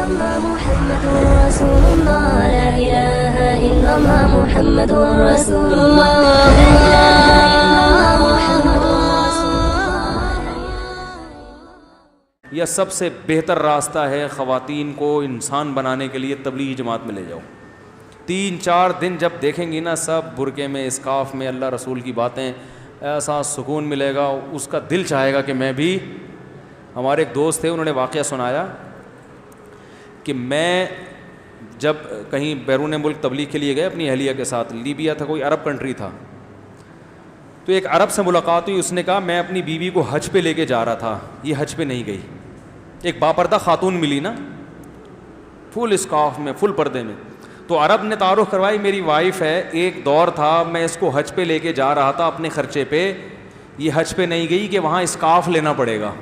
الله محمد رسول الله لا إله إلا الله محمد رسول الله لا إله إلا الله محمد رسول الله. یہ سب سے بہتر راستہ ہے خواتین کو انسان بنانے کے لیے تبلیغی جماعت میں لے جاؤ. 3-4 دن جب دیکھیں گی نا سب برقعے میں اسکارف میں اللہ رسول کی باتیں, ایسا سکون ملے گا, اس کا دل چاہے گا کہ میں بھی. ہمارے ایک دوست تھے, انہوں نے واقعہ سنایا کہ میں جب کہیں بیرون ملک تبلیغ کے لیے گئے اپنی اہلیہ کے ساتھ, لیبیا تھا, کوئی عرب کنٹری تھا, تو ایک عرب سے ملاقات ہوئی. اس نے کہا میں اپنی بیوی کو حج پہ لے کے جا رہا تھا, یہ حج پہ نہیں گئی. ایک باپردہ خاتون ملی نا, فل اسکارف میں, فل پردے میں. تو عرب نے تعارف کروائی میری وائف ہے, ایک دور تھا میں اس کو حج پہ لے کے جا رہا تھا اپنے خرچے پہ, یہ حج پہ نہیں گئی کہ وہاں اسکارف لینا پڑے گا.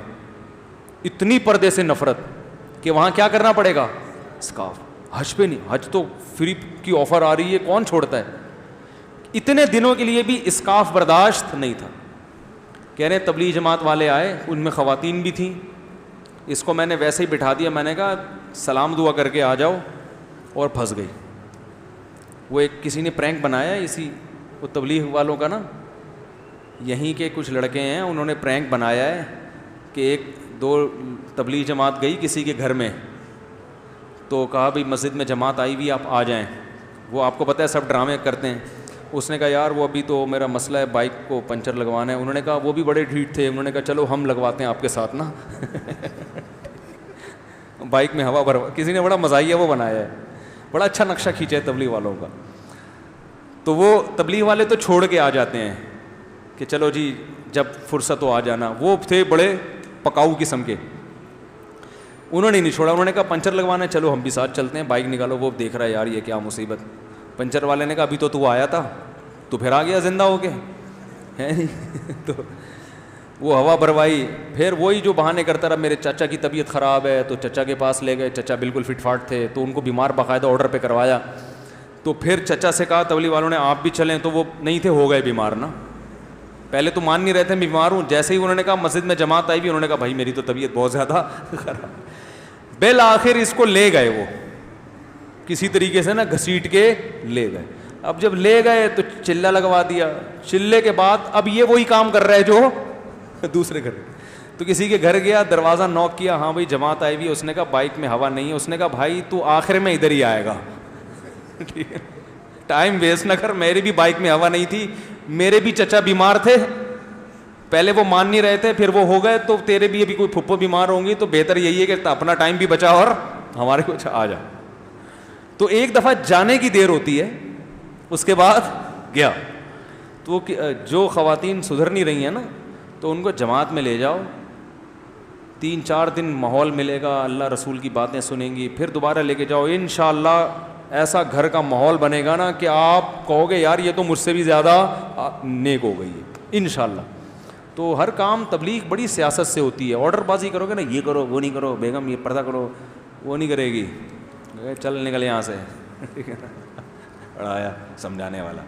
اتنی پردے سے نفرت کہ وہاں کیا کرنا پڑے گا, اسکارف. حج پہ نہیں, حج تو فری کی آفر آ رہی ہے, کون چھوڑتا ہے. اتنے دنوں کے لیے بھی اسکارف برداشت نہیں تھا. کہہ رہے تبلیغ جماعت والے آئے, ان میں خواتین بھی تھیں. اس کو میں نے ویسے ہی بٹھا دیا, میں نے کہا سلام دعا کر کے آ جاؤ, اور پھنس گئی. وہ ایک کسی نے پرینک بنایا اسی وہ تبلیغ والوں کا نا, یہیں کے کچھ لڑکے ہیں, انہوں نے پرینک بنایا ہے کہ 1-2 تبلیغ جماعت گئی کسی کے گھر میں, تو کہا بھئی مسجد میں جماعت آئی ہوئی آپ آ جائیں. وہ آپ کو پتہ ہے سب ڈرامے کرتے ہیں. اس نے کہا یار وہ ابھی تو میرا مسئلہ ہے, بائک کو پنچر لگوانا ہے. انہوں نے کہا وہ بھی بڑے ڈھیٹ تھے, انہوں نے کہا چلو ہم لگواتے ہیں آپ کے ساتھ نا. بائک میں ہوا بھروا, کسی نے بڑا مزاحیہ وہ بنایا ہے, بڑا اچھا نقشہ کھینچا ہے تبلیغ والوں کا. تو وہ تبلیغ والے تو چھوڑ کے آ جاتے ہیں کہ چلو جی جب فرصت ہو آ جانا. وہ تھے بڑے پکاؤ قسم کے, انہوں نے نہیں چھوڑا. انہوں نے کہا پنچر لگوانا ہے, چلو ہم بھی ساتھ چلتے ہیں, بائک نکالو. وہ دیکھ رہا ہے یار یہ کیا مصیبت. پنچر والے نے کہا ابھی تو آیا تھا, تو پھر آ گیا زندہ ہو کے, ہے نہیں. تو وہ ہوا بھروائی. پھر وہی جو بہانے کرتا رہا, میرے چچا کی طبیعت خراب ہے, تو چچا کے پاس لے گئے. چچا بالکل فٹ فاٹ تھے, تو ان کو بیمار باقاعدہ آرڈر پہ کروایا. تو پھر چچا سے کہا تبلیغ والوں نے آپ بھی چلیں, تو وہ نہیں تھے, ہو گئے بیمار نا. پہلے تو مان نہیں رہے تھے بیمار ہوں, جیسے ہی انہوں نے کہا مسجد میں جماعت آئی بھی, انہوں نے کہا بھائی میری تو طبیعت بہت زیادہ خراب. بالآخر اس کو لے گئے, وہ کسی طریقے سے نا گھسیٹ کے لے گئے. اب جب لے گئے تو چلہ لگوا دیا. چلے کے بعد اب یہ وہی کام کر رہا ہے جو دوسرے گھر. تو کسی کے گھر گیا, دروازہ نوک کیا, ہاں بھائی جماعت آئی ہوئی. اس نے کہا بائک میں ہوا نہیں ہے. اس نے کہا بھائی تو آخر میں ادھر ہی آئے گا, ٹھیک ہے, ٹائم ویسٹ نہ کر. میری بھی بائک میں ہوا نہیں تھی, میرے بھی چچا بیمار تھے, پہلے وہ مان نہیں رہے تھے, پھر وہ ہو گئے, تو تیرے بھی ابھی کوئی پھپھو بیمار ہوں گی, تو بہتر یہی ہے کہ اپنا ٹائم بھی بچا اور ہمارے کو آ جا. تو ایک دفعہ جانے کی دیر ہوتی ہے, اس کے بعد گیا. تو جو خواتین سدھر نہیں رہی ہیں نا, تو ان کو جماعت میں لے جاؤ. 3-4 دن ماحول ملے گا, اللہ رسول کی باتیں سنیں گی, پھر دوبارہ لے کے جاؤ. انشاءاللہ ایسا گھر کا ماحول بنے گا نا کہ آپ کہو گے یار یہ تو مجھ سے بھی زیادہ نیک ہو گئی ہے انشاءاللہ. تو ہر کام تبلیغ بڑی سیاست سے ہوتی ہے. آرڈر بازی کرو گے نا, یہ کرو وہ نہیں کرو, بیگم یہ پردہ کرو, وہ نہیں کرے گی. چل نکل یہاں سے, ٹھیک ہے نا, پڑھایا سمجھانے والا.